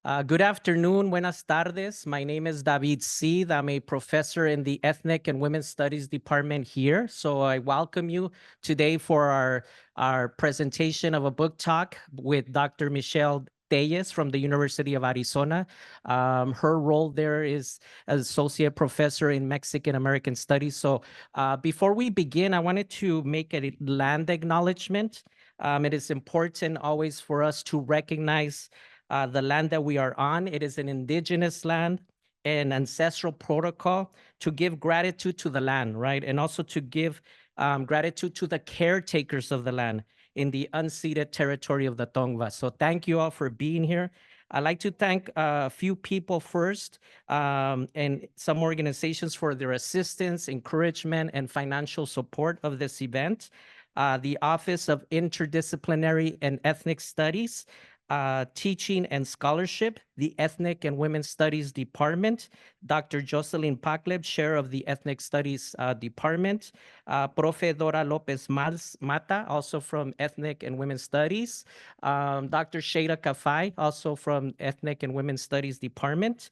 Good afternoon, buenas tardes. My name is David Cid. I'm a professor in the Ethnic and Women's Studies department here. So I welcome you today for our presentation of a book talk with Dr. Michelle Téllez from the University of Arizona. Her role there is as associate professor in Mexican American Studies. So before we begin, I wanted to make a land acknowledgement. It is important always for us to recognize the land that we are on. It is an indigenous land, an ancestral protocol to give gratitude to the land, right? And also to give gratitude to the caretakers of the land in the unceded territory of the Tongva. So thank you all for being here. I'd like to thank a few people first and some organizations for their assistance, encouragement, and financial support of this event. The Office of Interdisciplinary and Ethnic Studies, Teaching and Scholarship, the Ethnic and Women's Studies Department, Dr. Jocelyn Pacleb, Chair of the Ethnic Studies Department, Profe Dora Lopez Mata, also from Ethnic and Women's Studies, Dr. Shada Kafai, also from Ethnic and Women's Studies Department,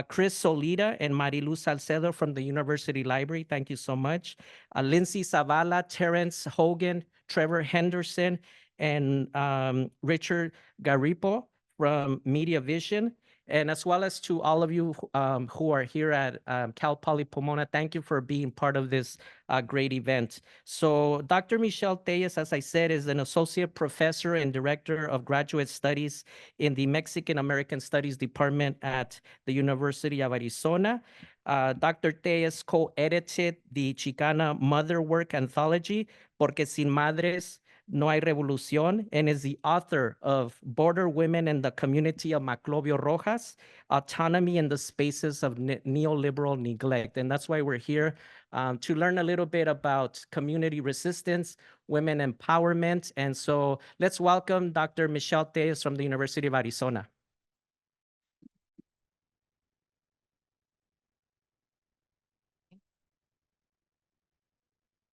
Chris Solita and Marilu Salcedo from the University Library, thank you so much, Lindsay Zavala, Terrence Hogan, Trevor Henderson, and Richard Garipo from Media Vision, and as well as to all of you who are here at Cal Poly Pomona. Thank you for being part of this great event. So Dr. Michelle Téllez, as I said, is an associate professor and director of graduate studies in the Mexican American Studies Department at the University of Arizona. Dr. Téllez co-edited the Chicana Mother Work Anthology, Porque Sin Madres No Hay Revolución, and is the author of Border Women and the Community of Maclovio Rojas, Autonomy in the Spaces of Neoliberal Neglect. And that's why we're here to learn a little bit about community resistance, women empowerment. And so let's welcome Dr. Michelle Téllez from the University of Arizona.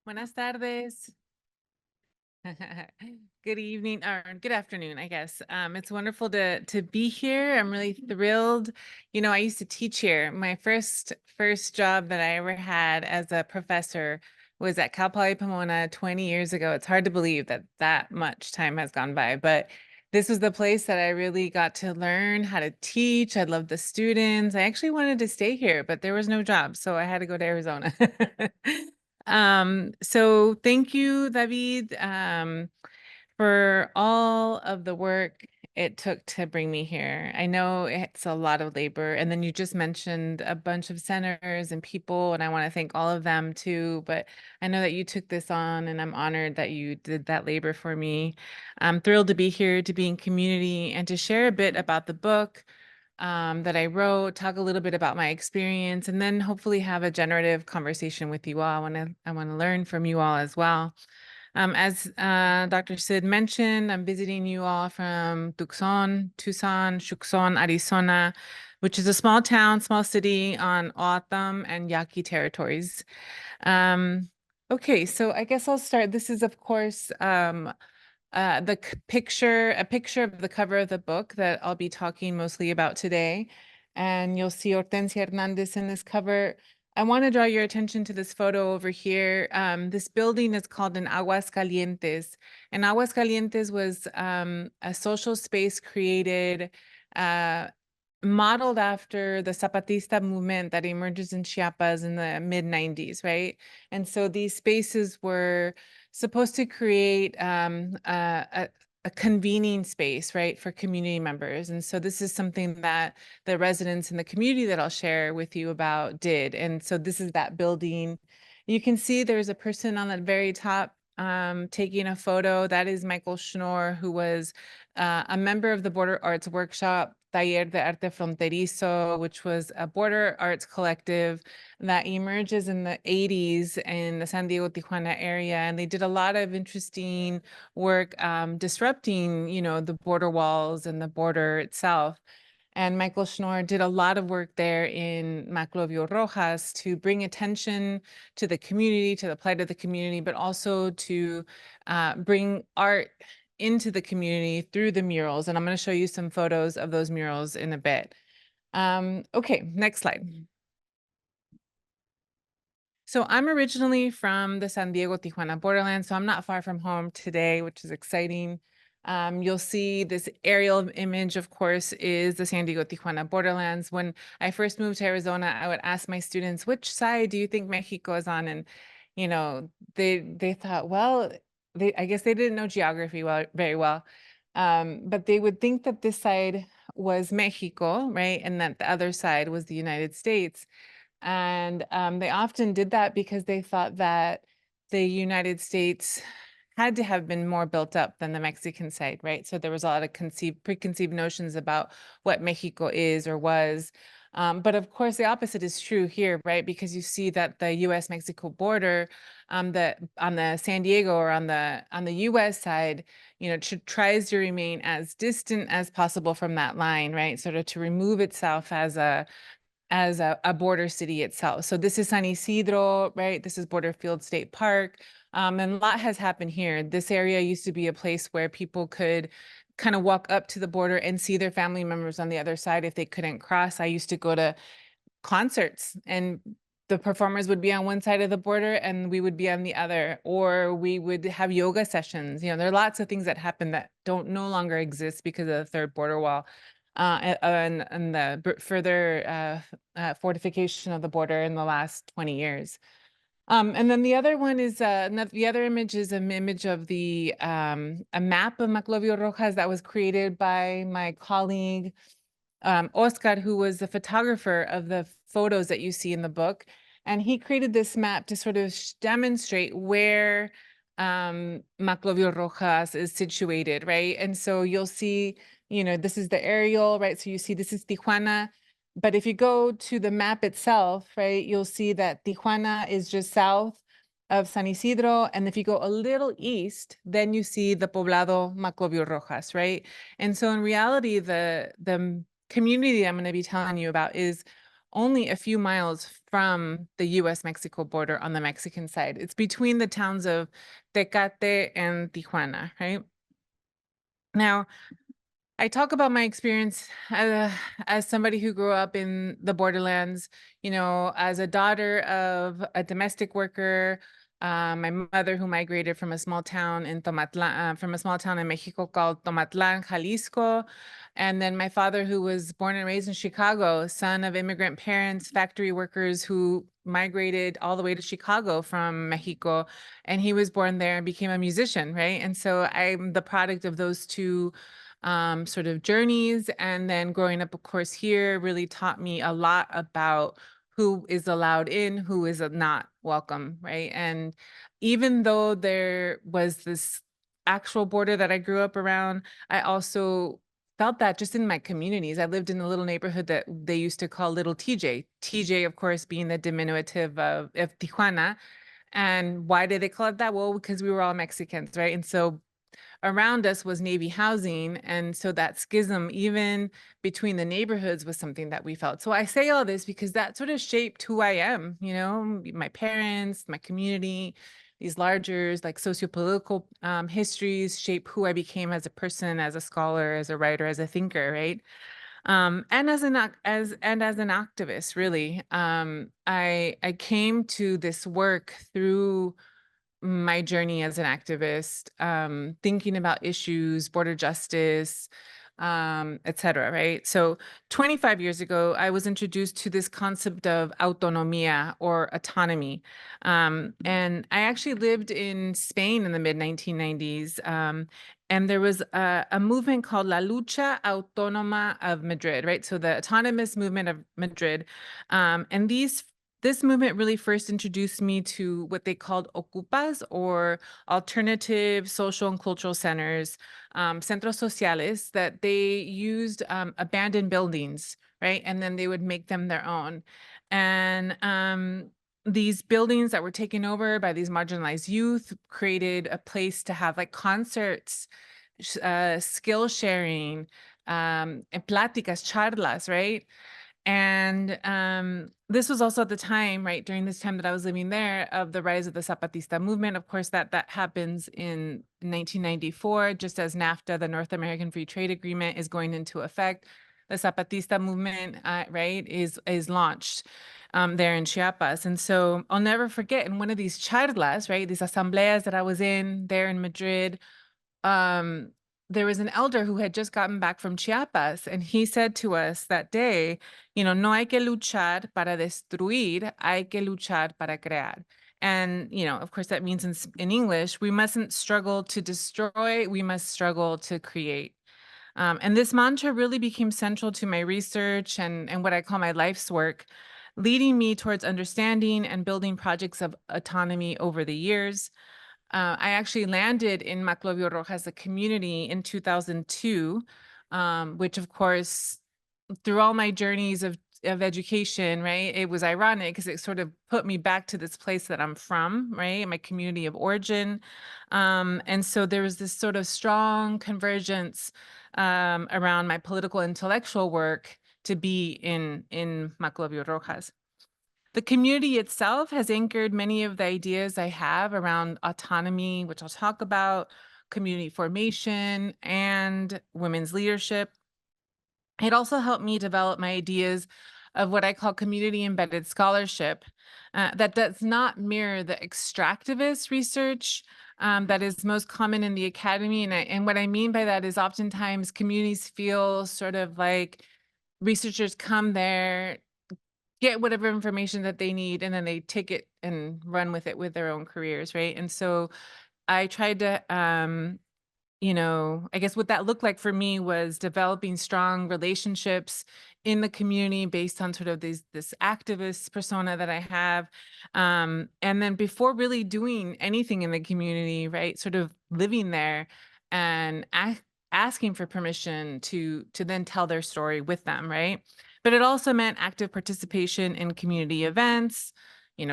Buenas tardes. Good evening or good afternoon, I guess. It's wonderful to be here. I'm really thrilled. You know, I used to teach here. My first job that I ever had as a professor was at Cal Poly Pomona 20 years ago. It's hard to believe that much time has gone by, but this was the place that I really got to learn how to teach. I loved the students. I actually wanted to stay here, but there was no job, so I had to go to Arizona. So thank you, David, for all of the work it took to bring me here. I know it's a lot of labor, and then you just mentioned a bunch of centers and people, and I want to thank all of them too, but I know that you took this on, and I'm honored that you did that labor for me. I'm thrilled to be here, to be in community, and to share a bit about the book that I wrote, talk a little bit about my experience, and then hopefully have a generative conversation with you all. I want to learn from you all as well. As Dr. Cid mentioned, I'm visiting you all from Tucson, Shuxon, Arizona, which is a small town, small city on O'atam and Yaqui territories. Okay, so I guess I'll start. This is, of course, a picture of the cover of the book that I'll be talking mostly about today. And you'll see Hortensia Hernandez in this cover. I want to draw your attention to this photo over here. This building is called an Aguas Calientes. And Aguas Calientes was a social space created modeled after the Zapatista movement that emerges in Chiapas in the mid-90s, right? And so these spaces were supposed to create a convening space, right, for community members. And so this is something that the residents in the community that I'll share with you about did. And so this is that building. You can see there's a person on the very top taking a photo. That is Michael Schnorr, who was a member of the Border Arts Workshop, Taller de Arte Fronterizo, which was a border arts collective that emerges in the 80s in the San Diego, Tijuana area. And they did a lot of interesting work disrupting, you know, the border walls and the border itself. And Michael Schnorr did a lot of work there in Maclovio Rojas to bring attention to the community, to the plight of the community, but also to bring art into the community through the murals. And I'm going to show you some photos of those murals in a bit. Okay, next slide. So I'm originally from the San Diego, Tijuana borderland, so I'm not far from home today, which is exciting. You'll see this aerial image, of course, is the San Diego, Tijuana borderlands. When I first moved to Arizona, I would ask my students, which side do you think Mexico is on? And, you know, they thought, well, I guess they didn't know geography very well. But they would think that this side was Mexico, right? And that the other side was the United States. And they often did that because they thought that the United States had to have been more built up than the Mexican side, right? So there was a lot of preconceived notions about what Mexico is or was. But of course, the opposite is true here, right? Because you see that the U.S. Mexico border, that on the San Diego or on the U.S. side, you know, tries to remain as distant as possible from that line, right? Sort of to remove itself as a border city itself. So this is San Isidro, right? This is Borderfield State Park. And a lot has happened here. This area used to be a place where people could kind of walk up to the border and see their family members on the other side if they couldn't cross. I used to go to concerts and the performers would be on one side of the border and we would be on the other, or we would have yoga sessions. You know, there are lots of things that happen that don't no longer exist because of the third border wall. And the further fortification of the border in the last 20 years. And then the other one is the other image is an image of the a map of Maclovio Rojas that was created by my colleague Oscar, who was the photographer of the photos that you see in the book. And he created this map to sort of demonstrate where Maclovio Rojas is situated, right? And so you'll see, you know, this is the aerial, right? So you see this is Tijuana. But if you go to the map itself, right, you'll see that Tijuana is just south of San Isidro. And if you go a little east, then you see the poblado Maclovio Rojas, right? And so in reality, the community I'm going to be telling you about is only a few miles from the U.S. Mexico border on the Mexican side. It's between the towns of Tecate and Tijuana, right? Now, I talk about my experience as somebody who grew up in the borderlands, you know, as a daughter of a domestic worker, my mother who migrated from a small town in from a small town in Mexico called Tomatlan, Jalisco. And then my father who was born and raised in Chicago, son of immigrant parents, factory workers who migrated all the way to Chicago from Mexico. And he was born there and became a musician, right? And so I'm the product of those two sort of journeys. And then growing up, of course, here really taught me a lot about who is allowed in, who is not welcome, right? And even though there was this actual border that I grew up around, I also felt that just in my communities. I lived in a little neighborhood that they used to call Little TJ. TJ, of course, being the diminutive of Tijuana. And why did they call it that? Well, because we were all Mexicans, right? And so around us was Navy housing. And so that schism, even between the neighborhoods, was something that we felt. So I say all this because that sort of shaped who I am, you know, my parents, my community, these larger like sociopolitical histories shape who I became as a person, as a scholar, as a writer, as a thinker, right? And as an activist, really. I came to this work through my journey as an activist, thinking about issues, border justice, et cetera, right? So 25 years ago, I was introduced to this concept of autonomía or autonomy. And I actually lived in Spain in the mid 1990s. And there was a movement called La Lucha Autónoma of Madrid, right? So the autonomous movement of Madrid. And this movement really first introduced me to what they called ocupas, or alternative social and cultural centers, centros sociales, that they used abandoned buildings, right? And then they would make them their own. And these buildings that were taken over by these marginalized youth created a place to have like concerts, skill sharing, and pláticas, charlas, right? And this was also at the time, right, during this time that I was living there, of the rise of the Zapatista movement. Of course, that happens in 1994, just as NAFTA, the North American Free Trade Agreement, is going into effect. The Zapatista movement, right, is launched there in Chiapas. And so I'll never forget, in one of these charlas, right, these asambleas that I was in there in Madrid, um, there was an elder who had just gotten back from Chiapas, and he said to us that day, no hay que luchar para destruir, hay que luchar para crear. And, of course, that means in English, we mustn't struggle to destroy, we must struggle to create. And this mantra really became central to my research and what I call my life's work, leading me towards understanding and building projects of autonomy over the years. I actually landed in Maclovio Rojas, a community, in 2002, which, of course, through all my journeys of education, right, it was ironic because it sort of put me back to this place that I'm from, right, my community of origin. And so there was this sort of strong convergence around my political intellectual work to be in Maclovio Rojas. The community itself has anchored many of the ideas I have around autonomy, which I'll talk about, community formation, and women's leadership. It also helped me develop my ideas of what I call community embedded scholarship, that does not mirror the extractivist research that is most common in the academy. And what I mean by that is oftentimes communities feel sort of like researchers come there, get whatever information that they need, and then they take it and run with it with their own careers, right? And so I tried to I guess what that looked like for me was developing strong relationships in the community based on sort of this activist persona that I have. And then before really doing anything in the community, right, sort of living there and asking for permission to then tell their story with them, right? But it also meant active participation in community events,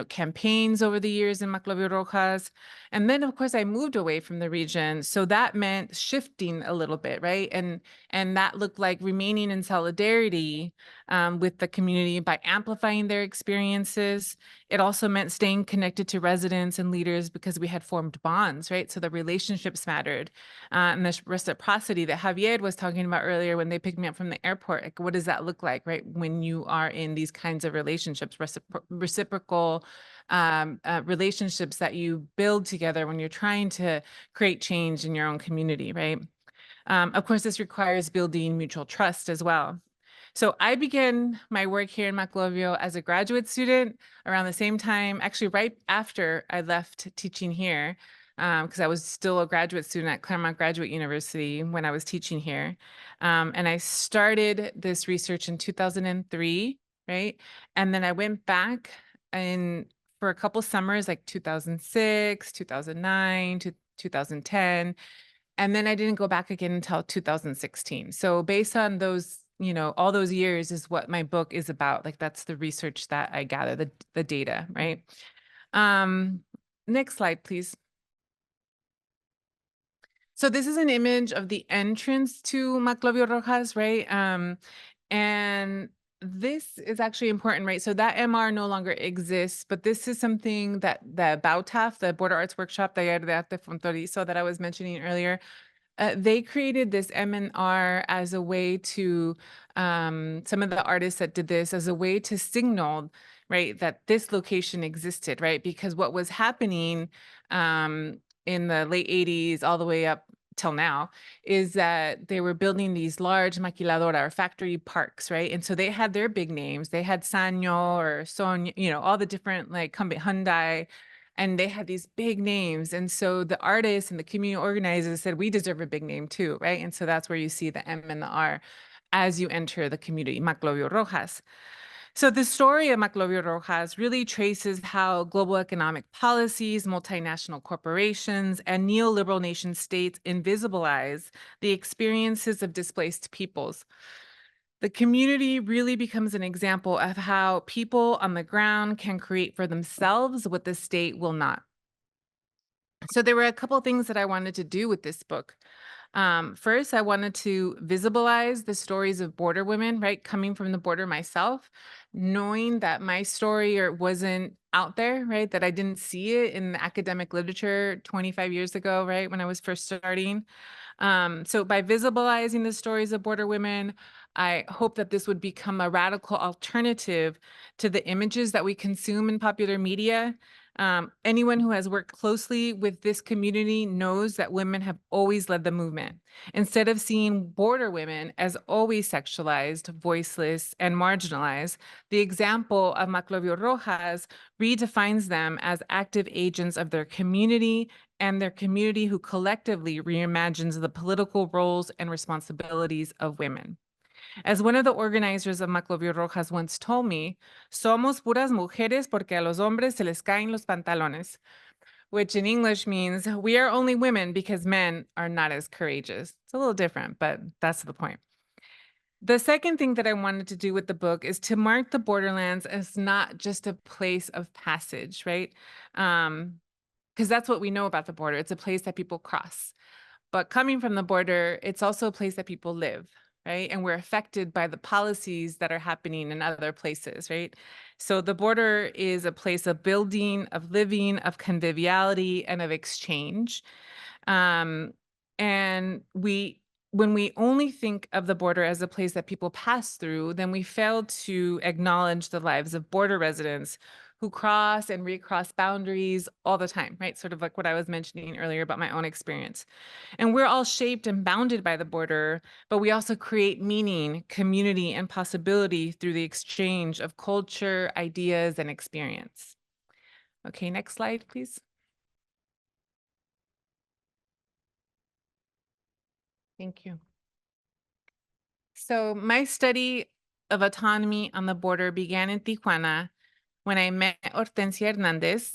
campaigns over the years in Maclovio Rojas. And then, of course, I moved away from the region. So that meant shifting a little bit, right? And that looked like remaining in solidarity with the community by amplifying their experiences. It also meant staying connected to residents and leaders because we had formed bonds, right? So the relationships mattered. And the reciprocity that Javier was talking about earlier when they picked me up from the airport, like, what does that look like, right? When you are in these kinds of relationships, reciprocal relationships that you build together when you're trying to create change in your own community, right? Of course, this requires building mutual trust as well. So I began my work here in Maclovio as a graduate student around the same time, actually right after I left teaching here, because I was still a graduate student at Claremont Graduate University when I was teaching here. And I started this research in 2003, right? And then I went back in for a couple summers, like 2006, 2009 to 2010. And then I didn't go back again until 2016. So based on those, all those years is what my book is about. Like that's the research that I gather, the data, right? Next slide, please. So this is an image of the entrance to Maclovio Rojas, right? And this is actually important, right? So that MR no longer exists, but this is something that the BAUTAF, the Border Arts Workshop, Taller de Arte Fronterizo that I was mentioning earlier, they created this MNR as a way to, some of the artists that did this as a way to signal, right, that this location existed, right? Because what was happening in the late 80s all the way up till now is that they were building these large maquiladora or factory parks, right? And so they had their big names. They had Sanyo or Son, all the different like Hyundai, and they had these big names. And so the artists and the community organizers said, we deserve a big name too, right? And so that's where you see the M and the R as you enter the community, Maclovio Rojas. So the story of Maclovio Rojas really traces how global economic policies, multinational corporations, and neoliberal nation states invisibilize the experiences of displaced peoples. The community really becomes an example of how people on the ground can create for themselves what the state will not. So there were a couple of things that I wanted to do with this book. First, I wanted to visibilize the stories of border women, right? Coming from the border myself, knowing that my story wasn't out there, right? That I didn't see it in the academic literature 25 years ago, right? When I was first starting. So by visibilizing the stories of border women, I hope that this would become a radical alternative to the images that we consume in popular media. Anyone who has worked closely with this community knows that women have always led the movement. Instead of seeing border women as always sexualized, voiceless, and marginalized, the example of Maclovio Rojas redefines them as active agents of their community and their community who collectively reimagines the political roles and responsibilities of women. As one of the organizers of Maclovio Rojas once told me, somos puras mujeres porque a los hombres se les caen los pantalones, which in English means we are only women because men are not as courageous. It's a little different, but that's the point. The second thing that I wanted to do with the book is to mark the borderlands as not just a place of passage, right? Because that's what we know about the border. It's a place that people cross. But coming from the border, it's also a place that people live, right? And we're affected by the policies that are happening in other places, right? So the border is a place of building, of living, of conviviality, and of exchange. And when we only think of the border as a place that people pass through, then we fail to acknowledge the lives of border residents who cross and recross boundaries all the time, right? Sort of like what I was mentioning earlier about my own experience. And we're all shaped and bounded by the border, but we also create meaning, community, and possibility through the exchange of culture, ideas, and experience. Okay, next slide, please. Thank you. So my study of autonomy on the border began in Tijuana when I met Hortensia Hernandez,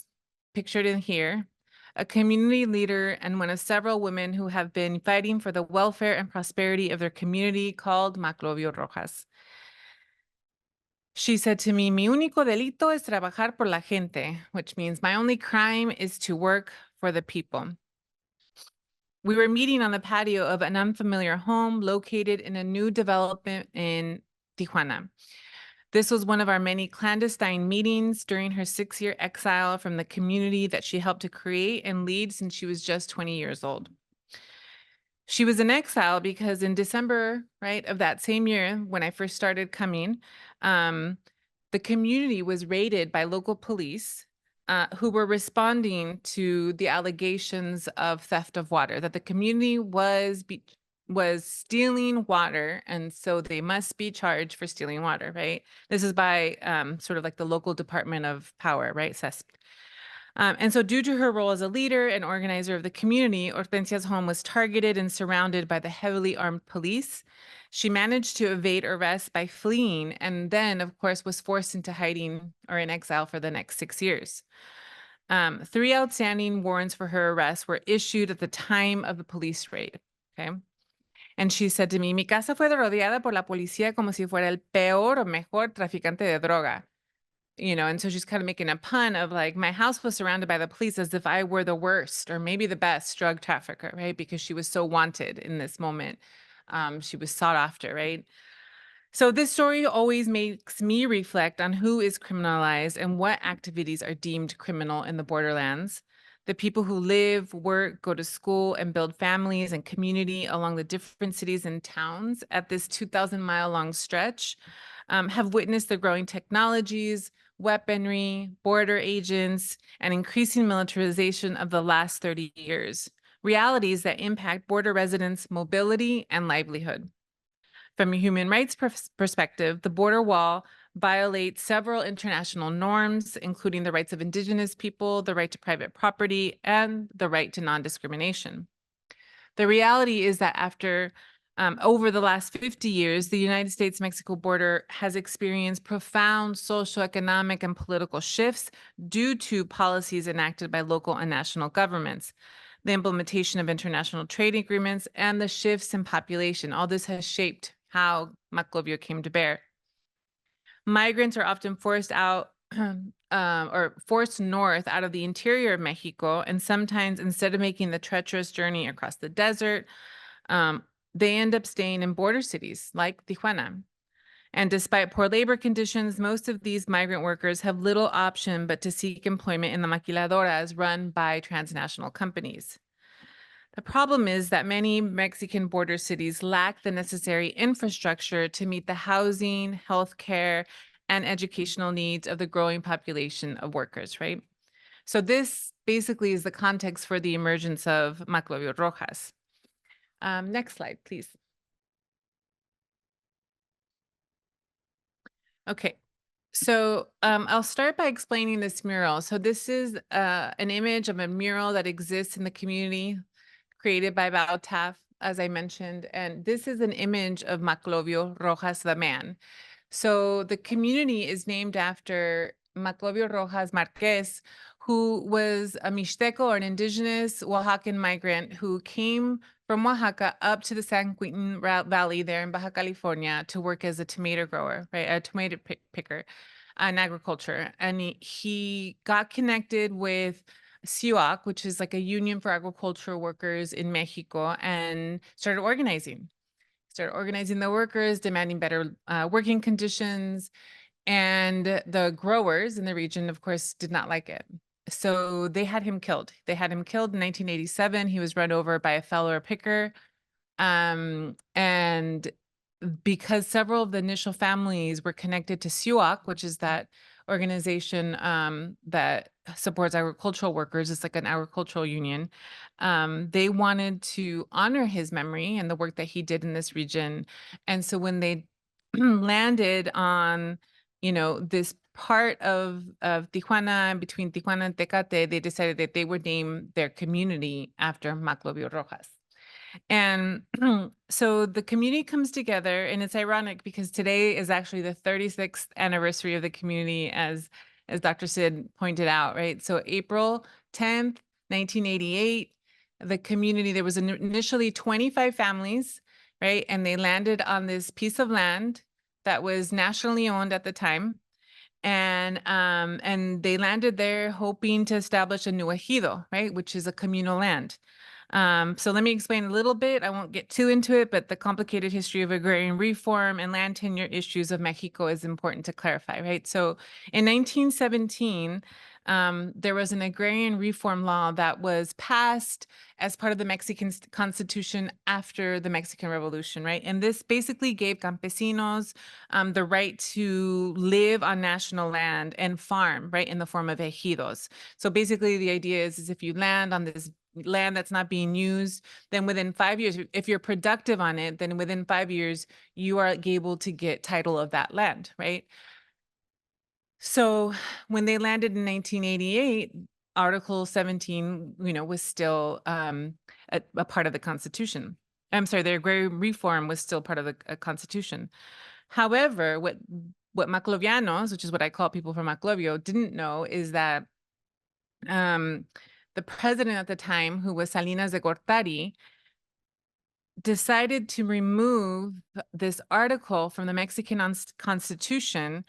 pictured in here, a community leader and one of several women who have been fighting for the welfare and prosperity of their community called Maclovio Rojas. She said to me, mi único delito es trabajar por la gente, which means my only crime is to work for the people. We were meeting on the patio of an unfamiliar home located in a new development in Tijuana. This was one of our many clandestine meetings during her 6-year exile from the community that she helped to create and lead since she was just 20 years old. She was in exile because in December, right, of that same year, when I first started coming, the community was raided by local police who were responding to the allegations of theft of water, that the community was stealing water, and so they must be charged for stealing water, right? This is by sort of like the local Department of Power, right, CESP. And so due to her role as a leader and organizer of the community, Hortensia's home was targeted and surrounded by the heavily armed police. She managed to evade arrest by fleeing and then, of course, was forced into hiding or in exile for the next 6 years. 3 outstanding warrants for her arrest were issued at the time of the police raid, okay? And she said to me, mi casa fue rodeada por la policía como si fuera el peor o mejor traficante de droga. And so she's kind of making a pun of like, my house was surrounded by the police as if I were the worst or maybe the best drug trafficker, right? Because she was so wanted in this moment. She was sought after, right? So this story always makes me reflect on who is criminalized and what activities are deemed criminal in the borderlands. The people who live, work, go to school, and build families and community along the different cities and towns at this 2,000-mile-long stretch have witnessed the growing technologies, weaponry, border agents, and increasing militarization of the last 30 years, realities that impact border residents' mobility and livelihood. From a human rights perspective, the border wall violates several international norms, including the rights of indigenous people, the right to private property, and the right to non-discrimination. The reality is that after over the last 50 years, the United States-Mexico border has experienced profound socioeconomic and political shifts due to policies enacted by local and national governments, the implementation of international trade agreements, and the shifts in population. All this has shaped how Maclovio came to bear. Migrants are often forced out or forced north out of the interior of Mexico, and sometimes instead of making the treacherous journey across the desert, They end up staying in border cities like Tijuana. And despite poor labor conditions, most of these migrant workers have little option but to seek employment in the maquiladoras run by transnational companies. The problem is that many Mexican border cities lack the necessary infrastructure to meet the housing, healthcare, and educational needs of the growing population of workers, right? So this basically is the context for the emergence of Maclovio Rojas. Next slide, please. Okay, so I'll start by explaining this mural. So this is an image of a mural that exists in the community created by Bautaf, as I mentioned. And this is an image of Maclovio Rojas, the man. So the community is named after Maclovio Rojas Marquez, who was a Mixteco or an indigenous Oaxacan migrant who came from Oaxaca up to the San Quintin Valley there in Baja California to work as a tomato grower, right? A tomato picker in agriculture. And he got connected with CUAC, which is like a union for agricultural workers in Mexico, and started organizing the workers, demanding better working conditions. And the growers in the region, of course, did not like it. So they had him killed. They had him killed in 1987. He was run over by a fellow picker. And because several of the initial families were connected to CUAC, which is that organization that supports agricultural workers, it's like an agricultural union. They wanted to honor his memory and the work that he did in this region. And so when they landed on, this part of Tijuana, between Tijuana and Tecate, they decided that they would name their community after Maclovio Rojas. And so the community comes together, and it's ironic because today is actually the 36th anniversary of the community, as Dr. Sid pointed out, right? So April 10th, 1988, the community, there was initially 25 families, right? And they landed on this piece of land that was nationally owned at the time. And they landed there hoping to establish a new ejido, right? Which is a communal land. So let me explain a little bit. I won't get too into it, but the complicated history of agrarian reform and land tenure issues of Mexico is important to clarify, right? So in 1917, there was an agrarian reform law that was passed as part of the Mexican Constitution after the Mexican Revolution, right? And this basically gave campesinos the right to live on national land and farm, right, in the form of ejidos. So basically the idea is if you land on this land that's not being used, then within 5 years, if you're productive on it, then within 5 years, you are able to get title of that land, right? So when they landed in 1988, Article 17, was still a part of the Constitution. I'm sorry, the agrarian reform was still part of the Constitution. However, what Maclovianos, which is what I call people from Maclovio, didn't know is that the president at the time, who was Salinas de Gortari, decided to remove this article from the Mexican Constitution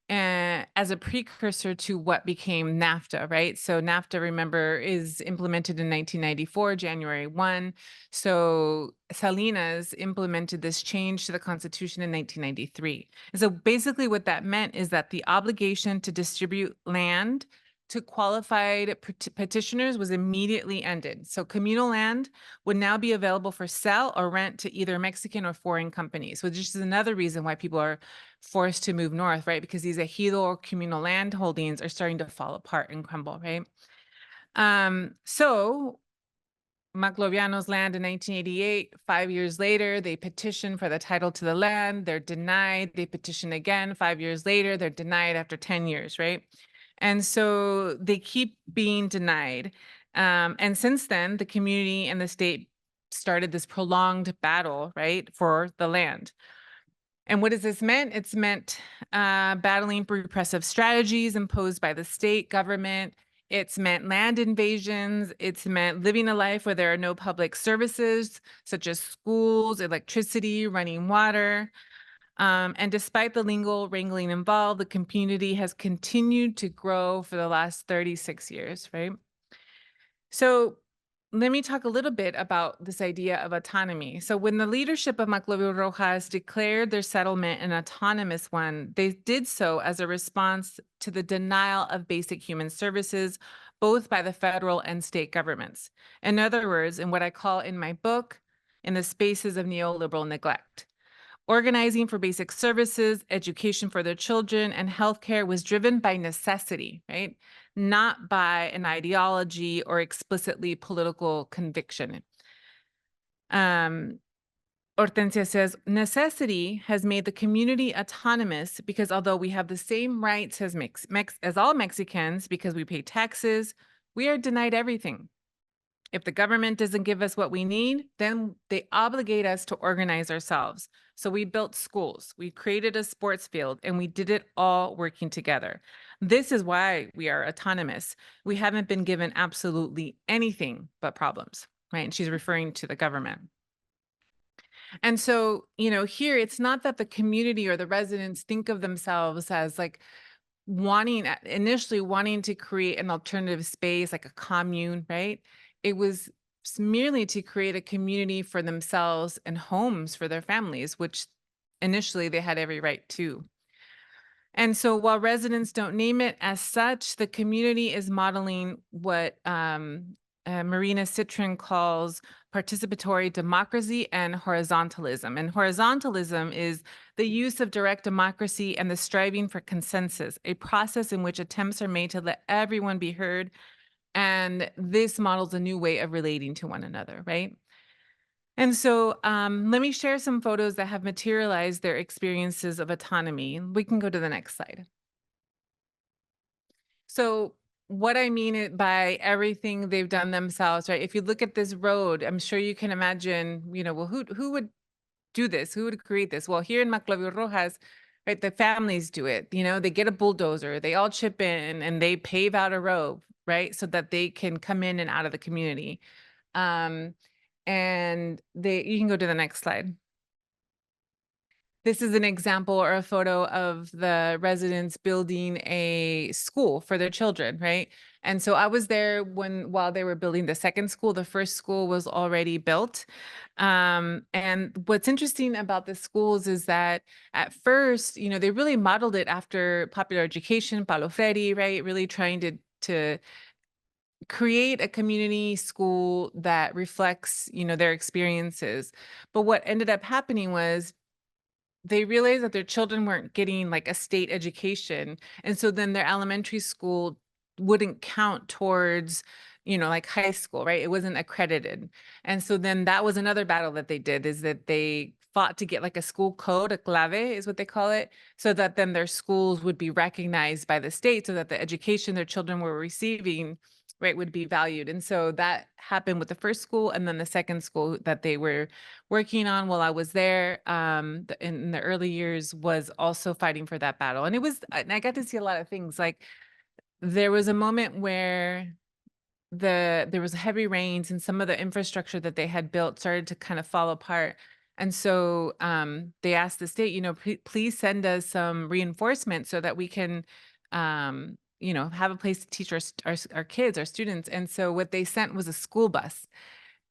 as a precursor to what became NAFTA, right? So NAFTA, remember, is implemented in 1994, January 1. So Salinas implemented this change to the Constitution in 1993. And so basically what that meant is that the obligation to distribute land to qualified petitioners was immediately ended. So communal land would now be available for sale or rent to either Mexican or foreign companies, which is another reason why people are forced to move north, right? Because these ejido or communal land holdings are starting to fall apart and crumble, right? So Maclovianos land in 1988. 5 years later, they petition for the title to the land. They're denied. They petition again. 5 years later, they're denied after 10 years, right? And so they keep being denied. And since then, the community and the state started this prolonged battle, right, for the land. And what has this meant? It's meant battling repressive strategies imposed by the state government. It's meant land invasions. It's meant living a life where there are no public services, such as schools, electricity, running water. And despite the legal wrangling involved, the community has continued to grow for the last 36 years, right? So let me talk a little bit about this idea of autonomy. So, when the leadership of Maclovio Rojas declared their settlement an autonomous one, they did so as a response to the denial of basic human services, both by the federal and state governments. In other words, in what I call in my book, in the spaces of neoliberal neglect. Organizing for basic services, education for their children, and healthcare was driven by necessity, right? Not by an ideology or explicitly political conviction. Um, Hortensia says, necessity has made the community autonomous because although we have the same rights as, as all Mexicans because we pay taxes, we are denied everything. If the government doesn't give us what we need, then they obligate us to organize ourselves. So we built schools, we created a sports field, and we did it all working together. This is why we are autonomous. We haven't been given absolutely anything but problems, right? And she's referring to the government. And so, here it's not that the community or the residents think of themselves as like initially wanting to create an alternative space, like a commune, right? It was merely to create a community for themselves and homes for their families, which initially they had every right to. And so while residents don't name it as such, the community is modeling what Marina Citrin calls participatory democracy and horizontalism. And horizontalism is the use of direct democracy and the striving for consensus, a process in which attempts are made to let everyone be heard. And this models a new way of relating to one another, right? And so let me share some photos that have materialized their experiences of autonomy. We can go to the next slide. So what I mean by everything they've done themselves, right? If you look at this road, I'm sure you can imagine, well, who would do this? Who would create this? Well, here in Maclovio Rojas, right, the families do it. They get a bulldozer, they all chip in and they pave out a road, right? So that they can come in and out of the community. And you can go to the next slide. This is an example or a photo of the residents building a school for their children, right? And so I was there while they were building the second school. The first school was already built. And what's interesting about the schools is that at first, they really modeled it after popular education, Paulo Freire, right? Really trying to create a community school that reflects, their experiences. But what ended up happening was they realized that their children weren't getting like a state education. And so then their elementary school wouldn't count towards, like high school, right? It wasn't accredited. And so then that was another battle that they did, is that they fought to get like a school code, a clave is what they call it, so that then their schools would be recognized by the state so that the education their children were receiving, right, would be valued. And so that happened with the first school, and then the second school that they were working on while I was there in the early years was also fighting for that battle. And I got to see a lot of things. Like there was a moment where there was heavy rains and some of the infrastructure that they had built started to kind of fall apart. And so they asked the state, please send us some reinforcement so that we can, have a place to teach our kids, our students. And so what they sent was a school bus.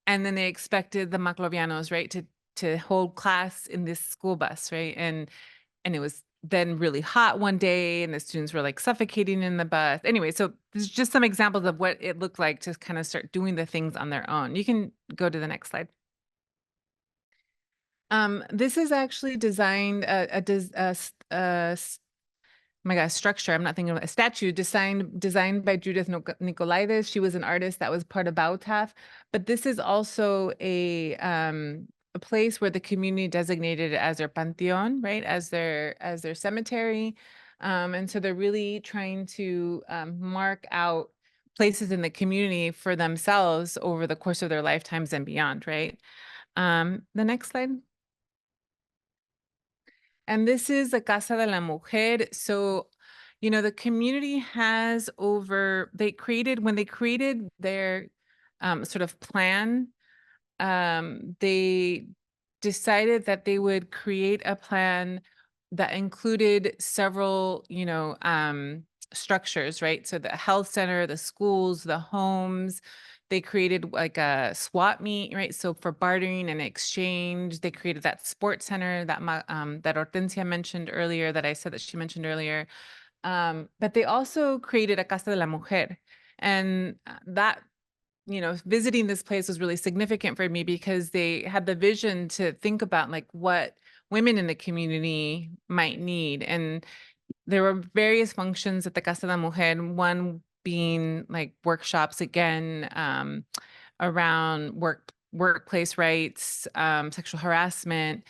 And then they expected the Maclovianos, right, to hold class in this school bus, right? And it was then really hot one day and the students were like suffocating in the bus. Anyway, so there's just some examples of what it looked like to kind of start doing the things on their own. You can go to the next slide. This is actually designed my God, structure. I'm not thinking of a statue designed by Judith Nicolaides. She was an artist that was part of Bautaf. But this is also a place where the community designated it as their pantheon, right? As their cemetery. And so they're really trying to mark out places in the community for themselves over the course of their lifetimes and beyond, right? The next slide. And this is the Casa de la Mujer. So, the community has when they created their sort of plan, they decided that they would create a plan that included several, structures, right? So the health center, the schools, the homes, They created like a swap meet, right? So for bartering and exchange, they created that sports center that that Hortensia mentioned earlier, that I said that she mentioned earlier. But they also created a Casa de la Mujer. And that, visiting this place was really significant for me because they had the vision to think about like what women in the community might need. And there were various functions at the Casa de la Mujer, one being like workshops again, around workplace rights, sexual harassment,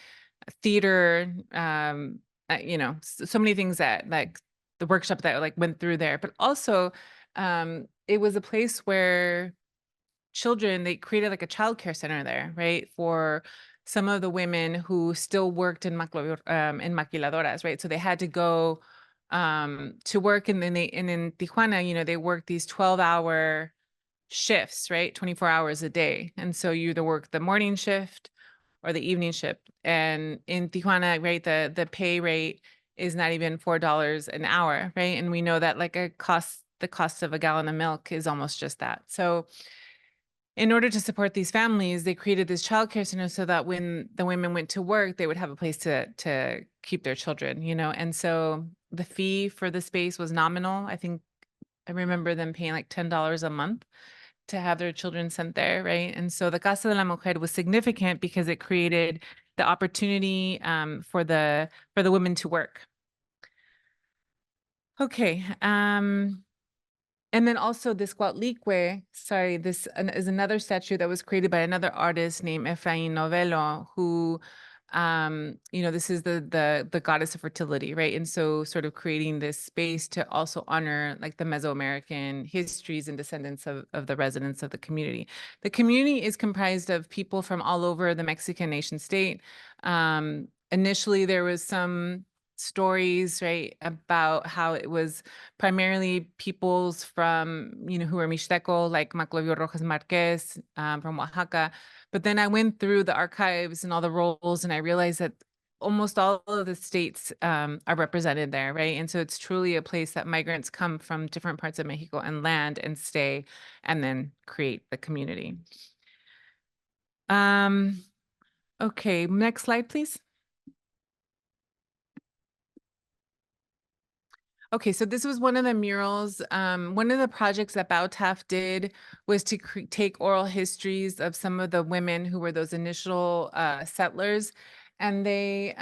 theater, so many things that like the workshop that like went through there. But also, it was a place where children, they created like a childcare center there, right? For some of the women who still worked in in maquiladoras, right? So they had to go to work, and then and in Tijuana, they work these 12-hour shifts, right? 24 hours a day. And so you either work the morning shift or the evening shift. And in Tijuana, right, the pay rate is not even $4 an hour, right? And we know that like the cost of a gallon of milk is almost just that. So in order to support these families, they created this childcare center so that when the women went to work, they would have a place to keep their children, And so the fee for the space was nominal. I think I remember them paying like $10 a month to have their children sent there, right? And so the Casa de la Mujer was significant because it created the opportunity for the women to work. Okay. And then also this Cuautlicue, sorry, is another statue that was created by another artist named Efraín Novello, who, this is the goddess of fertility, right? And so sort of creating this space to also honor like the Mesoamerican histories and descendants of the residents of the community. The community is comprised of people from all over the Mexican nation state. Initially, there was some stories, right, about how it was primarily peoples from, who were Mixteco, like Maclovio Rojas Marquez, from Oaxaca. But then I went through the archives and all the rolls, and I realized that almost all of the states are represented there, right? And so it's truly a place that migrants come from different parts of Mexico and land and stay and then create the community. Okay, next slide, please. Okay, so this was one of the murals. One of the projects that Bautaf did was to take oral histories of some of the women who were those initial settlers, and they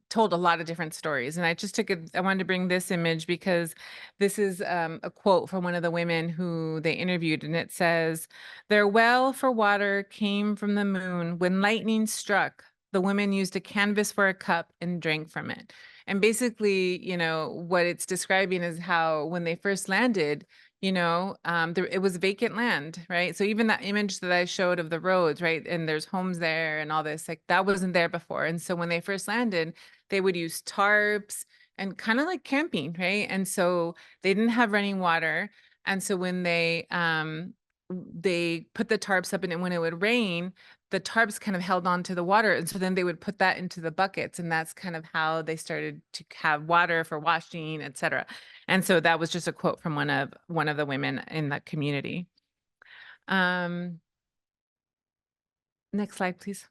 told a lot of different stories. And I just I wanted to bring this image because this is a quote from one of the women who they interviewed, and it says, "Their well for water came from the moon. When lightning struck, the women used a canvas for a cup and drank from it." And basically, what it's describing is how when they first landed, it was vacant land, right? So even that image that I showed of the roads, right? And there's homes there and all this, like that wasn't there before. And so when they first landed, they would use tarps and kind of like camping, right? And so they didn't have running water. And so when they put the tarps up, and when it would rain, the tarps kind of held on to the water. And so then they would put that into the buckets. And that's kind of how they started to have water for washing, et cetera. And so that was just a quote from one of the women in that community. Next slide, please.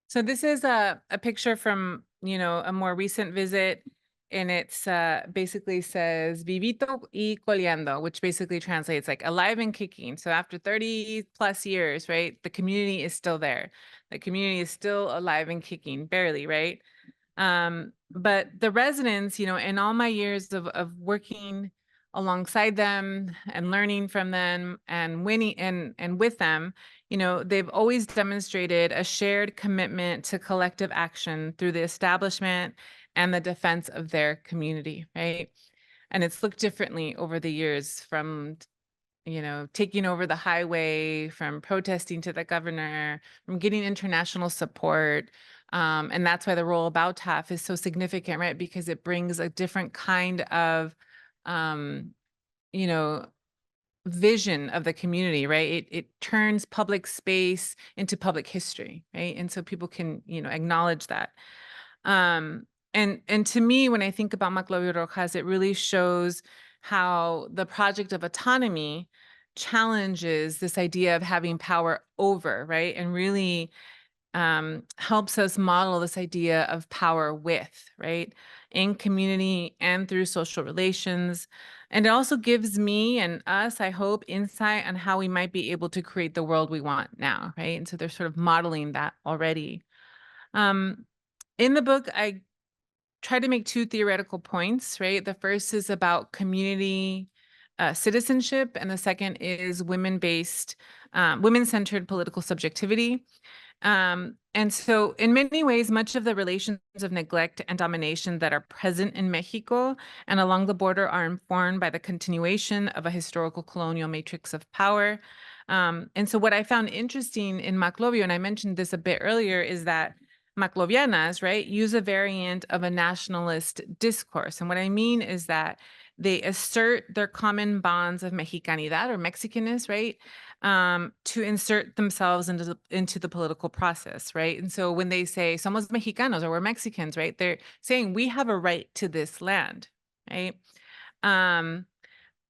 So this is a picture from, a more recent visit, and it's basically says vivito y coleando, which basically translates like alive and kicking. So after 30 plus years, right, the community is still there. The community is still alive and kicking, barely, right? But the residents, in all my years of working alongside them and learning from them and winning and with them, they've always demonstrated a shared commitment to collective action through the establishment and the defense of their community, right? And it's looked differently over the years, from taking over the highway, from protesting to the governor, from getting international support. And that's why the role of Bautaf is so significant, right? Because it brings a different kind of, you know, vision of the community, right? It turns public space into public history, right? And so people can, acknowledge that. And to me, when I think about Maclovio Rojas, it really shows how the project of autonomy challenges this idea of having power over, right? And really helps us model this idea of power with, right? In community and through social relations. And it also gives me and us, I hope, insight on how we might be able to create the world we want now, right? And so they're sort of modeling that already. Um, in the book, I try to make two theoretical points, right? The first is about community citizenship, and the second is women-based, women-centered political subjectivity. And so, in many ways, much of the relations of neglect and domination that are present in Mexico and along the border are informed by the continuation of a historical colonial matrix of power. And so, what I found interesting in Maclovio, and I mentioned this a bit earlier, is that Maclovianas, right, use a variant of a nationalist discourse. And what I mean is that they assert their common bonds of Mexicanidad or Mexicanness, right, to insert themselves into the political process, right? And so when they say somos mexicanos or we're Mexicans, right, they're saying we have a right to this land, right? Um,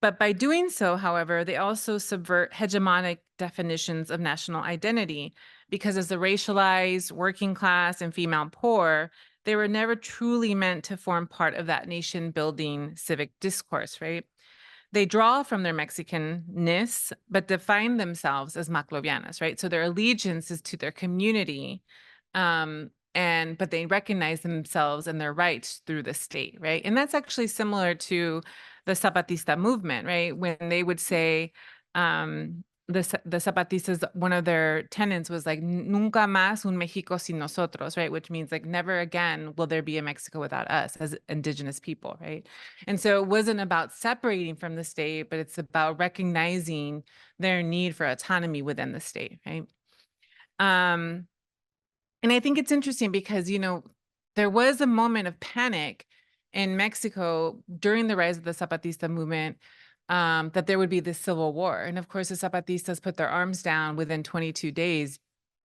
but by doing so, however, they also subvert hegemonic definitions of national identity because as the racialized, working class, and female poor, they were never truly meant to form part of that nation building civic discourse, right? They draw from their Mexicanness, but define themselves as Maclovianas, right? So their allegiance is to their community, but they recognize themselves and their rights through the state, right? And that's actually similar to the Zapatista movement, right? When they would say, the Zapatistas, one of their tenets was like, nunca más un México sin nosotros, right? Which means like, never again will there be a Mexico without us as indigenous people, right? And so it wasn't about separating from the state, but it's about recognizing their need for autonomy within the state, right? And I think it's interesting because, there was a moment of panic in Mexico during the rise of the Zapatista movement, that there would be this civil war. And of course, the Zapatistas put their arms down within 22 days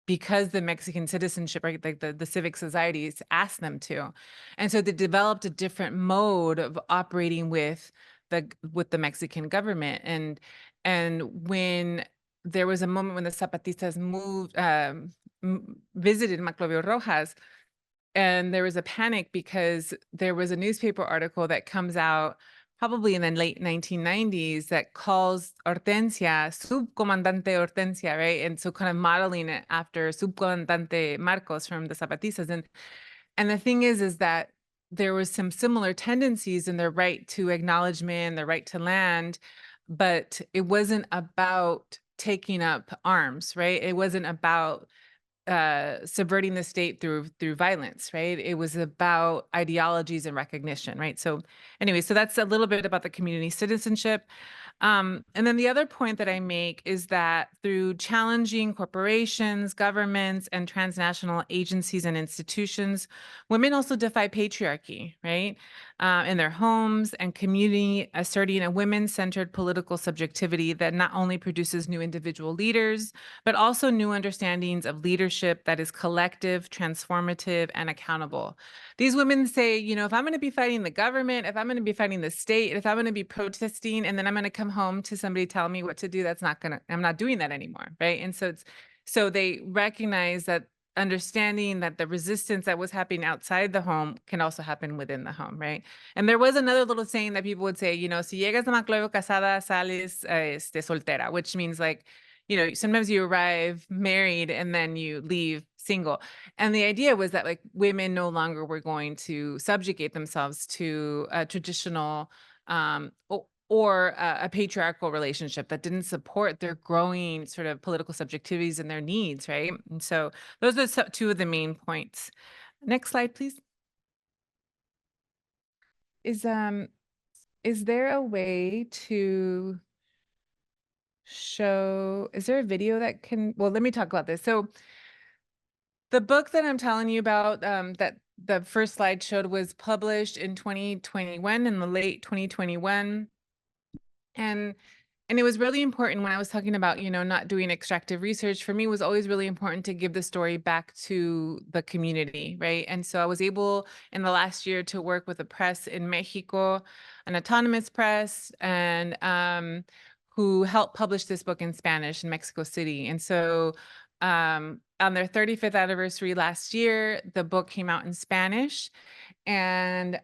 because the Mexican citizenship, right, like the civic societies asked them to. And so they developed a different mode of operating with the Mexican government. And when there was a moment when the Zapatistas visited Maclovio Rojas, and there was a panic because there was a newspaper article that comes out probably in the late 1990s that calls Hortensia Subcomandante Hortensia, right? And so kind of modeling it after Subcomandante Marcos from the Zapatistas. And the thing is that there was some similar tendencies in their right to acknowledgement, their right to land, but it wasn't about taking up arms, right? It wasn't about subverting the state through violence, right? It was about ideologies and recognition, right? So anyway, so that's a little bit about the community citizenship. And then the other point that I make is that through challenging corporations, governments, and transnational agencies and institutions, women also defy patriarchy, right? In their homes and community, asserting a women-centered political subjectivity that not only produces new individual leaders, but also new understandings of leadership that is collective, transformative, and accountable. These women say, if I'm going to be fighting the government, if I'm going to be fighting the state, if I'm going to be protesting, and then I'm going to come home to somebody telling me what to do, I'm not doing that anymore, right? And so they recognize that understanding that the resistance that was happening outside the home can also happen within the home, right? And there was another little saying that people would say, si llegas a Maclovio casada, sales soltera, which means like, sometimes you arrive married and then you leave single. And the idea was that like women no longer were going to subjugate themselves to a traditional or a patriarchal relationship that didn't support their growing sort of political subjectivities and their needs, right? And so those are two of the main points. Next slide, please. Is there a way to is there a video that can, well, let me talk about this. So the book that I'm telling you about, that the first slide showed, was published in 2021, in the late 2021. And And it was really important when I was talking about, not doing extractive research. For me, it was always really important to give the story back to the community, right? And so I was able in the last year to work with a press in Mexico, an autonomous press, and who helped publish this book in Spanish in Mexico City. And so on their 35th anniversary last year, the book came out in Spanish. And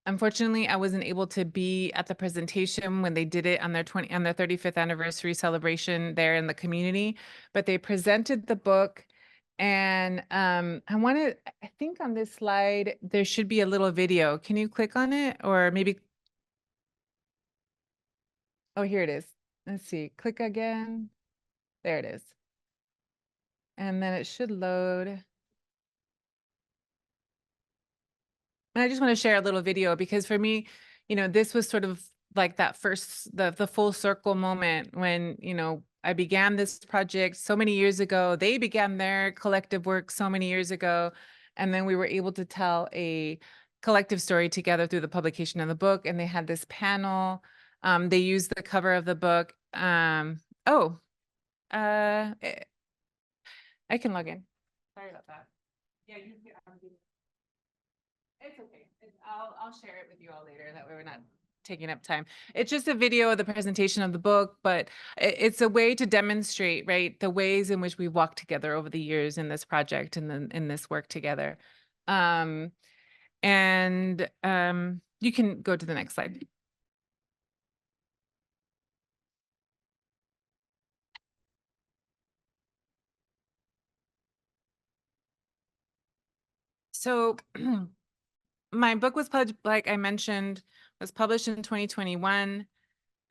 unfortunately, I wasn't able to be at the presentation when they did it on their 35th anniversary celebration there in the community, but they presented the book. And I think on this slide, there should be a little video. Can you click on it? Or maybe, oh, here it is. Let's see, click again. There it is. And then it should load. And I just want to share a little video because for me, this was sort of like that first, the full circle moment when, I began this project so many years ago. They began their collective work so many years ago. And then we were able to tell a collective story together through the publication of the book. And they had this panel. They used the cover of the book. Oh, I can log in. Sorry about that. Yeah, it's okay. I'll share it with you all later. That way we're not taking up time. It's just a video of the presentation of the book, but it's a way to demonstrate, right, the ways in which we walked together over the years in this project and then in this work together. You can go to the next slide. So my book was published, like I mentioned, was published in 2021.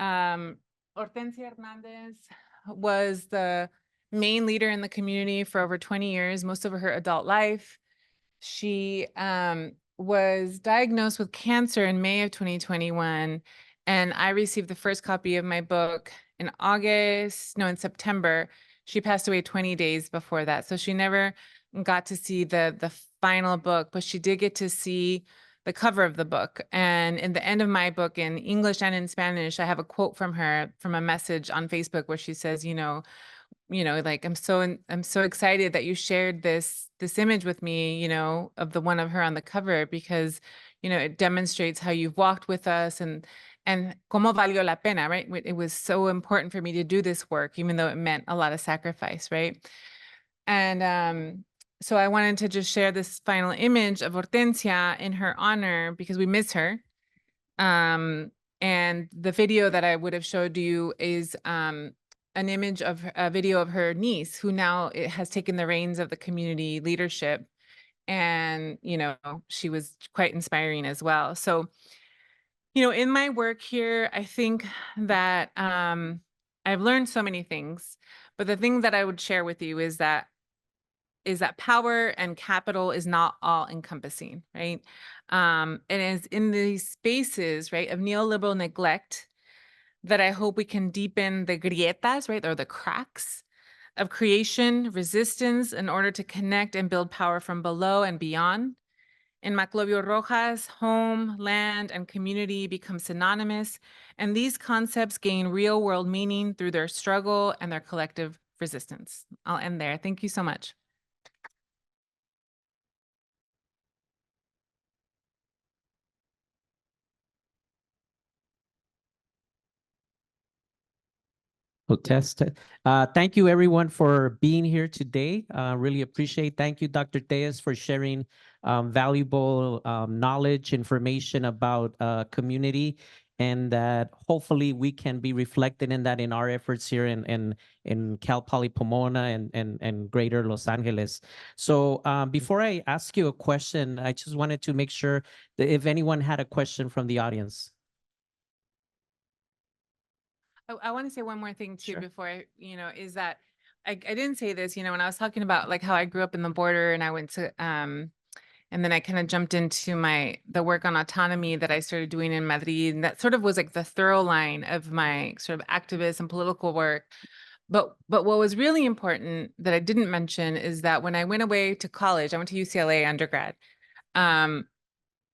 Hortensia Hernandez was the main leader in the community for over 20 years, most of her adult life. She was diagnosed with cancer in May of 2021, and I received the first copy of my book in September. She passed away 20 days before that, so she never got to see the final book, but she did get to see the cover of the book. And in the end of my book, in English and in Spanish, I have a quote from her from a message on Facebook where she says, like, I'm so excited that you shared this image with me, of the one of her on the cover, because, it demonstrates how you've walked with us and como valió la pena, right? It was so important for me to do this work, even though it meant a lot of sacrifice, right? And so I wanted to just share this final image of Hortensia in her honor because we miss her. And the video that I would have showed you is an image of a video of her niece, who now has taken the reins of the community leadership. And, she was quite inspiring as well. So, in my work here, I think that I've learned so many things, but the thing that I would share with you is that power and capital is not all encompassing, right? And it's in these spaces, right, of neoliberal neglect that I hope we can deepen the grietas, right, or the cracks of creation, resistance in order to connect and build power from below and beyond. In Maclovio Rojas, home, land, and community become synonymous, and these concepts gain real-world meaning through their struggle and their collective resistance. I'll end there. Thank you so much. Test. Thank you everyone for being here today. Really appreciate. Thank you, Dr. Téllez, for sharing valuable knowledge, information about community, and that hopefully we can be reflected in that in our efforts here in Cal Poly Pomona and Greater Los Angeles. So before I ask you a question, I just wanted to make sure that if anyone had a question from the audience. I want to say one more thing too, Sure. before is that I didn't say this, when I was talking about like how I grew up in the border and I went to, and then I kind of jumped into the work on autonomy that I started doing in Madrid. And that sort of was like the thorough line of my sort of activist and political work. But what was really important that I didn't mention is that when I went away to college, I went to UCLA undergrad.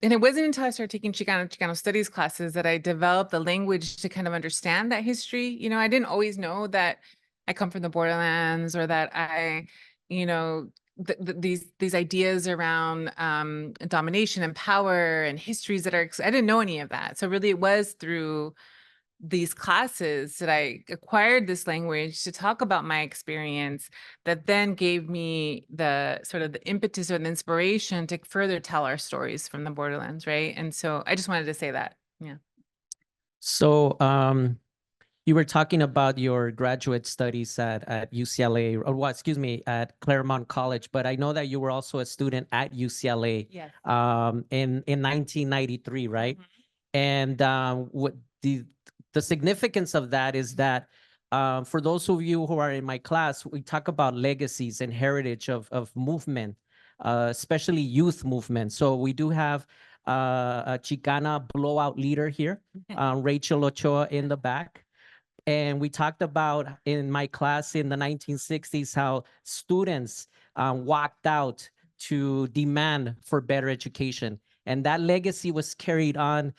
And it wasn't until I started taking Chicano studies classes that I developed the language to kind of understand that history. You know, I didn't always know that I come from the borderlands, or that I, you know, these ideas around domination and power and histories that are, I didn't know any of that. So really it was through these classes that I acquired this language to talk about my experience, that then gave me the sort of the impetus or the inspiration to further tell our stories from the borderlands, right? And so I just wanted to say that. Yeah. So you were talking about your graduate studies at UCLA, or well, excuse me, at Claremont College, but I know that you were also a student at UCLA. Yes. In 1993, right? Mhm. And what the significance of that is that for those of you who are in my class, we talk about legacies and heritage of movement, especially youth movement. So we do have a Chicana blowout leader here, Rachel Ochoa in the back. And we talked about in my class in the 1960s how students walked out to demand for better education. And that legacy was carried on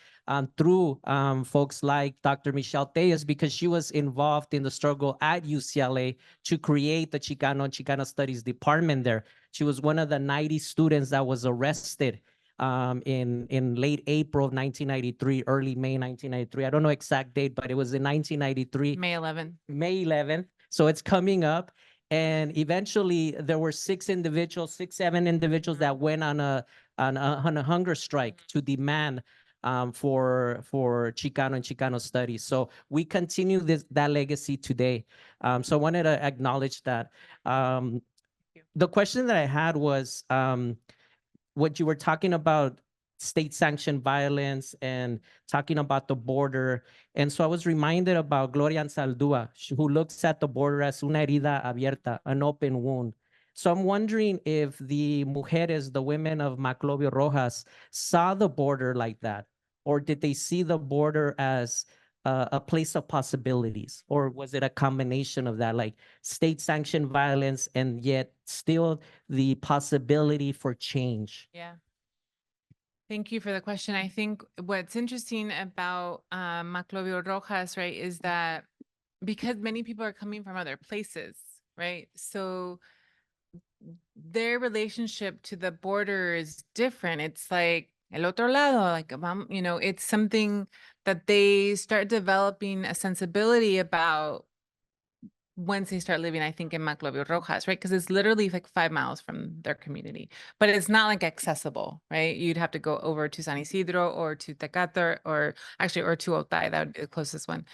through folks like Dr. Michelle Téllez, because she was involved in the struggle at UCLA to create the Chicano and Chicana Studies department there. She was one of the 90 students that was arrested in late April of 1993, early May 1993. I don't know exact date, but it was in 1993. May 11th. May 11th. So it's coming up. And eventually there were six, seven individuals that went on a hunger strike to demand for Chicano and Chicano studies. So we continue that legacy today. So I wanted to acknowledge that. The question that I had was, what you were talking about, state-sanctioned violence and talking about the border. And so I was reminded about Gloria Anzaldúa, who looks at the border as una herida abierta, an open wound. So I'm wondering if the mujeres, the women of Maclovio Rojas, saw the border like that, or did they see the border as a place of possibilities, or was it a combination of that, like state-sanctioned violence and yet still the possibility for change? Yeah. Thank you for the question. I think what's interesting about Maclovio Rojas, right, is that because many people are coming from other places, right? So their relationship to the border is different. It's like el otro lado, like, you know, it's something that they start developing a sensibility about once they start living, I think, in Maclovio Rojas, right? Because it's literally like 5 miles from their community, but it's not like accessible, right? You'd have to go over to San Isidro or to Tecate, or actually, or to Otay. That would be the closest one.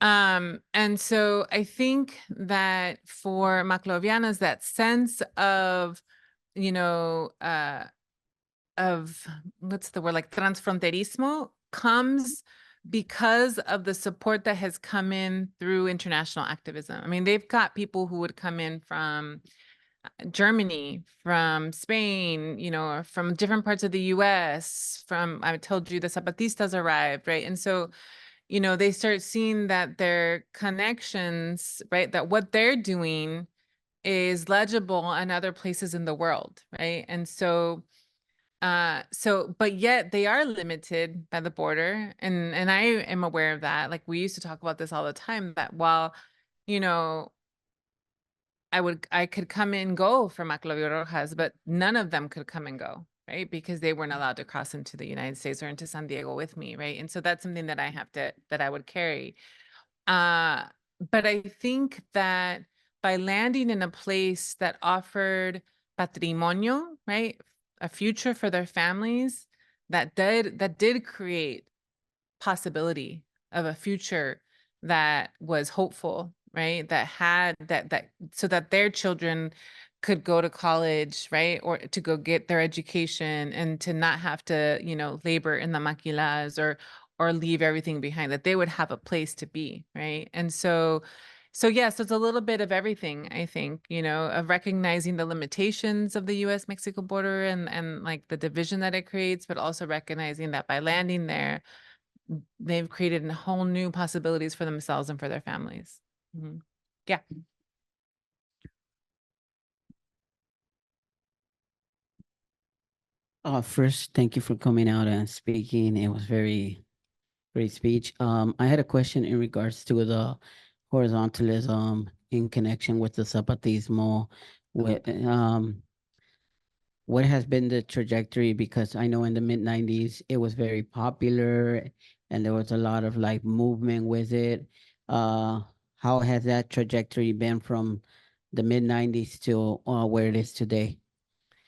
And so I think that for Maclovianas, that sense of, you know, of what's the word, like transfronterismo, comes because of the support that has come in through international activism. I mean, they've got people who would come in from Germany, from Spain, you know, or from different parts of the US, from, I told you, the Zapatistas arrived, right? And so, you know, they start seeing that their connections, right, that what they're doing is legible in other places in the world, right? And so but yet they are limited by the border, and I am aware of that. Like, we used to talk about this all the time, that while, you know, I could come and go from Maclovio Rojas, but none of them could come and go, right? Because they weren't allowed to cross into the United States or into San Diego with me, right? And so that's something that I would carry. Uh, but I think that by landing in a place that offered patrimonio, right, a future for their families, that did create possibility of a future that was hopeful, right? That had that so that their children could go to college, right? Or to go get their education, and to not have to, you know, labor in the maquilas, or leave everything behind, that they would have a place to be, right? And so yes, it's a little bit of everything, I think, you know, of recognizing the limitations of the U.S. Mexico border, and like the division that it creates, but also recognizing that by landing there, they've created whole new possibilities for themselves and for their families. Mhm. Yeah. First, thank you for coming out and speaking. It was very great speech. I had a question in regards to the horizontalism in connection with the Zapatismo. What has been the trajectory? Because I know in the mid 90s it was very popular and there was a lot of like movement with it. Uh, how has that trajectory been from the mid 90s to where it is today?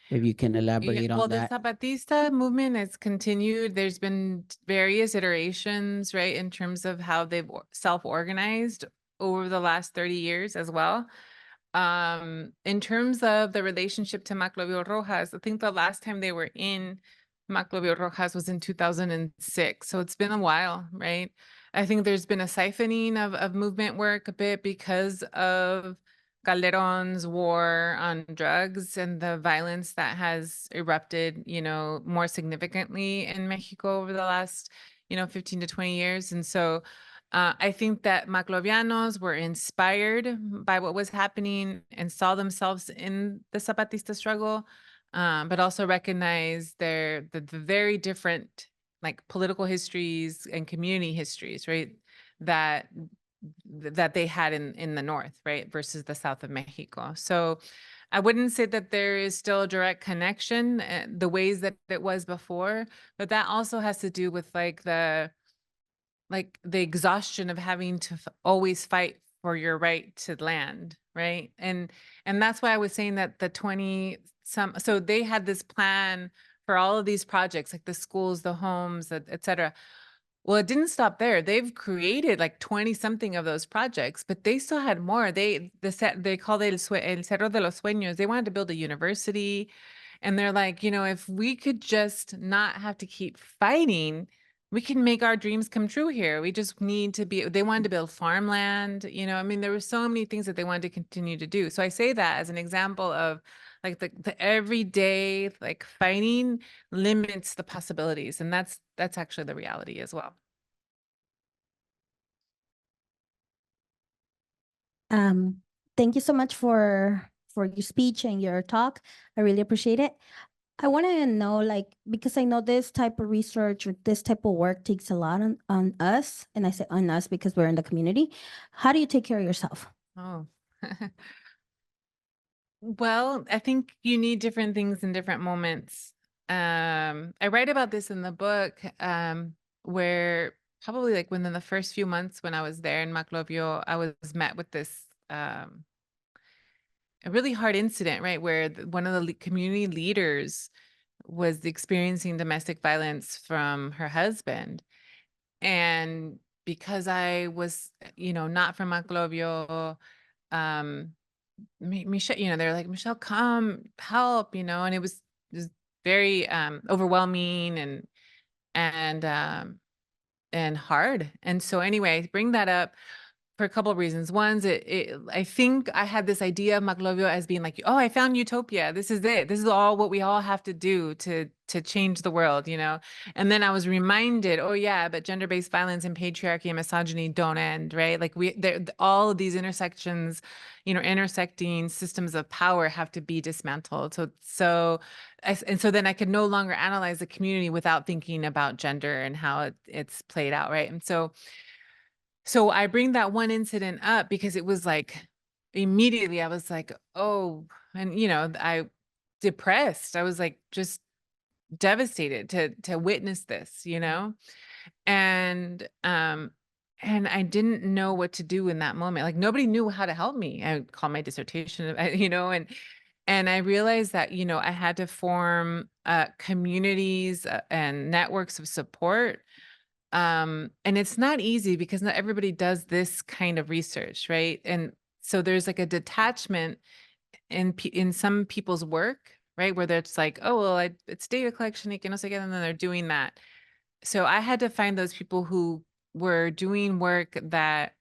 If you can Yeah, elaborate well, on the that. Zapatista movement has continued. There's been various iterations, right, in terms of how they've self-organized over the last 30 years as well. In terms of the relationship to Maclovio Rojas, I think the last time they were in Maclovio Rojas was in 2006. So it's been a while, right? I think there's been a siphoning of movement work a bit because of Calderon's war on drugs and the violence that has erupted, more significantly in Mexico over the last, 15 to 20 years. And so I think that Maclovianos were inspired by what was happening and saw themselves in the Zapatista struggle, but also recognized the very different like political histories and community histories, right? That that they had in the north, right, versus the south of Mexico. So I wouldn't say that there is still a direct connection the ways that it was before, but that also has to do with like the exhaustion of having to always fight for your right to land, right? And that's why I was saying that the 20 some so they had this plan for all of these projects like the schools, the homes, et cetera. Well, it didn't stop there. They've created like 20 something of those projects, but they still had more. They called it El Cerro de los Sueños. They wanted to build a university. And they're like, if we could just not have to keep fighting, we can make our dreams come true here. We just need to they wanted to build farmland. I mean, there were so many things that they wanted to continue to do. So I say that as an example of like the everyday like fighting limits the possibilities. And that's actually the reality as well. Um, Thank you so much for your speech and your talk. I really appreciate it. I want to know, like, because I know this type of research or this type of work takes a lot on us, and I say on us because we're in the community. How do you take care of yourself? Oh. Well, I think you need different things in different moments. I write about this in the book, where probably like within the first few months when I was there in Maclovio, I was met with this a really hard incident, right? Where one of the community leaders was experiencing domestic violence from her husband. And because I was, not from Maclovio, um, Michelle, they're like, Michelle, come help, and it was very overwhelming and hard. And so anyway, bring that up for a couple of reasons. One, I think I had this idea of Maclovio as being like, oh, I found utopia. This is it. This is all what we all have to do to change the world, And then I was reminded, oh yeah, but gender-based violence and patriarchy and misogyny don't end, right? Like all of these intersections, intersecting systems of power have to be dismantled. And so then I could no longer analyze the community without thinking about gender and how it's played out, right? And so I bring that one incident up because it was like immediately I was like, oh, and I depressed. I was like just devastated to witness this, and and I didn't know what to do in that moment. Like nobody knew how to help me. I called my dissertation, and I realized that, I had to form communities and networks of support. And it's not easy because not everybody does this kind of research, right? And so there's like a detachment in some people's work, right? Where it's like, oh, well, it's data collection, y que no sé qué, and then they're doing that. So I had to find those people who were doing work that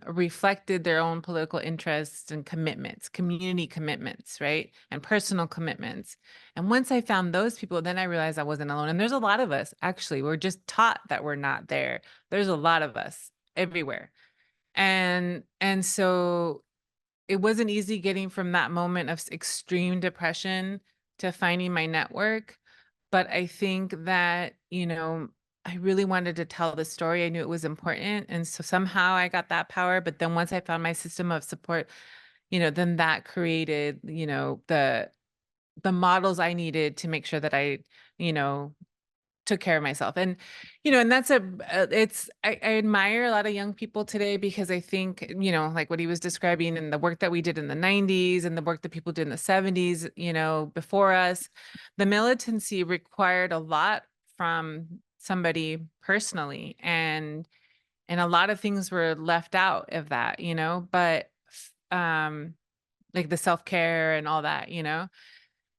reflected their own political interests and commitments, community commitments, right? And personal commitments. And once I found those people, then I realized I wasn't alone. And there's a lot of us, actually. We're just taught that we're not there. There's a lot of us everywhere. And so it wasn't easy getting from that moment of extreme depression to finding my network. But I think that, I really wanted to tell the story. I knew it was important. And so somehow I got that power. But then once I found my system of support, then that created, the models I needed to make sure that I, took care of myself. And, and that's I admire a lot of young people today, because I think, like what he was describing and the work that we did in the 90s and the work that people did in the 70s, before us, the militancy required a lot from somebody personally. And a lot of things were left out of that, but, like the self-care and all that,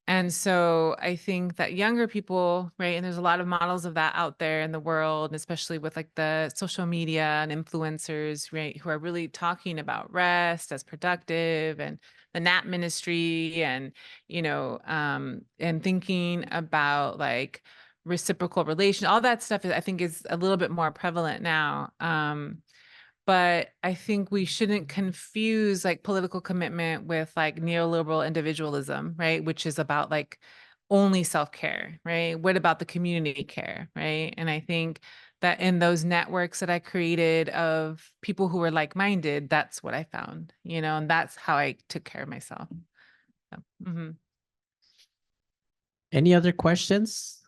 And so I think that younger people, right, and there's a lot of models of that out there in the world, especially with like the social media and influencers, right, who are really talking about rest as productive, and the nap ministry, and, and thinking about like reciprocal relation, all that stuff I think is a little bit more prevalent now. But I think we shouldn't confuse like political commitment with like neoliberal individualism, right? Which is about like only self-care, right? What about the community care, right? And I think that in those networks that I created of people who were like-minded, that's what I found, and that's how I took care of myself. So, Any other questions?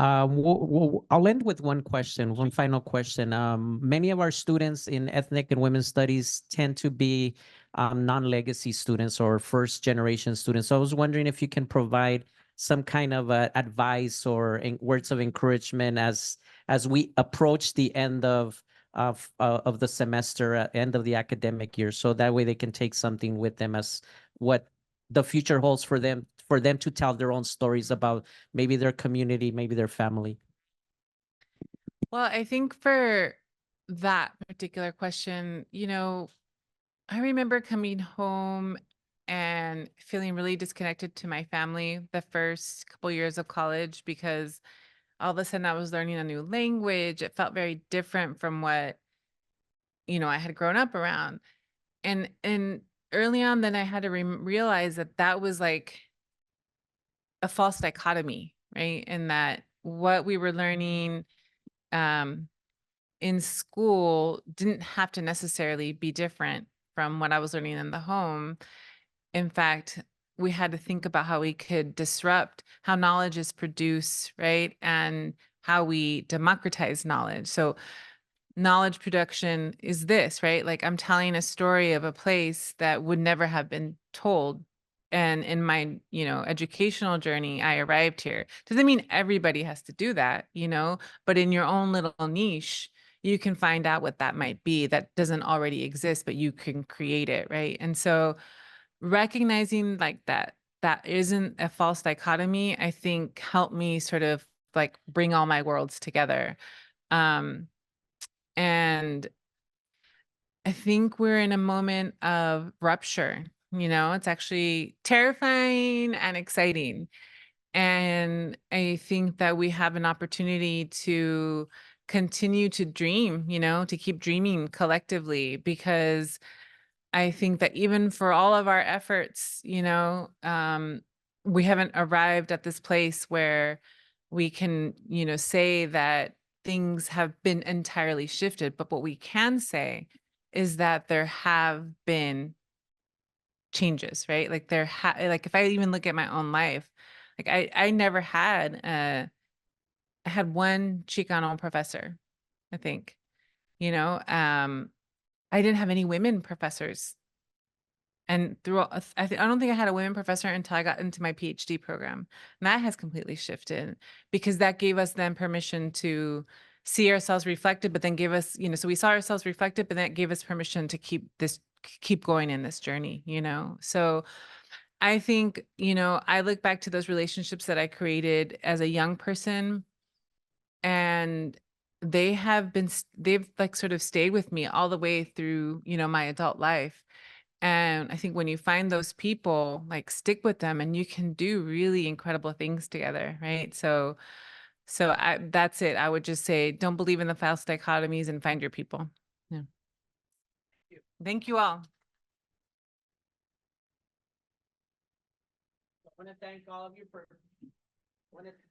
I'll end with one question, one final question. Many of our students in ethnic and women's studies tend to be non-legacy students or first-generation students. So I was wondering if you can provide some kind of advice or words of encouragement as we approach the end of the semester, end of the academic year, so that way they can take something with them as what the future holds for them to tell their own stories about maybe their community, maybe their family. Well, I think for that particular question, I remember coming home and feeling really disconnected to my family the first couple years of college, because all of a sudden I was learning a new language. It felt very different from what, I had grown up around. And early on, then I had to realize that that was like a false dichotomy, right? And that what we were learning in school didn't have to necessarily be different from what I was learning in the home. In fact, we had to think about how we could disrupt how knowledge is produced, right? And how we democratize knowledge. So knowledge production is this, right? Like I'm telling a story of a place that would never have been told. And in my, educational journey, I arrived here. Doesn't mean everybody has to do that, but in your own little niche, you can find out what that might be that doesn't already exist, but you can create it, right? And so recognizing like that isn't a false dichotomy, I think helped me sort of like bring all my worlds together. And I think we're in a moment of rupture. It's actually terrifying and exciting. And I think that we have an opportunity to continue to dream, to keep dreaming collectively, because I think that even for all of our efforts, we haven't arrived at this place where we can, say that things have been entirely shifted. But what we can say is that there have been changes, right? Like like if I even look at my own life, like I never had I had one Chicano professor, I think, I didn't have any women professors. And I don't think I had a women professor until I got into my PhD program. And that has completely shifted, because that gave us then permission to see ourselves reflected, but then gave us, so we saw ourselves reflected, but then it gave us permission to keep going in this journey, So I think, I look back to those relationships that I created as a young person, and they've like sort of stayed with me all the way through, my adult life. And I think when you find those people, like stick with them, and you can do really incredible things together, right? So that's it. I would just say, don't believe in the false dichotomies and find your people. Yeah. Thank you all. want to thank all of you for. Want to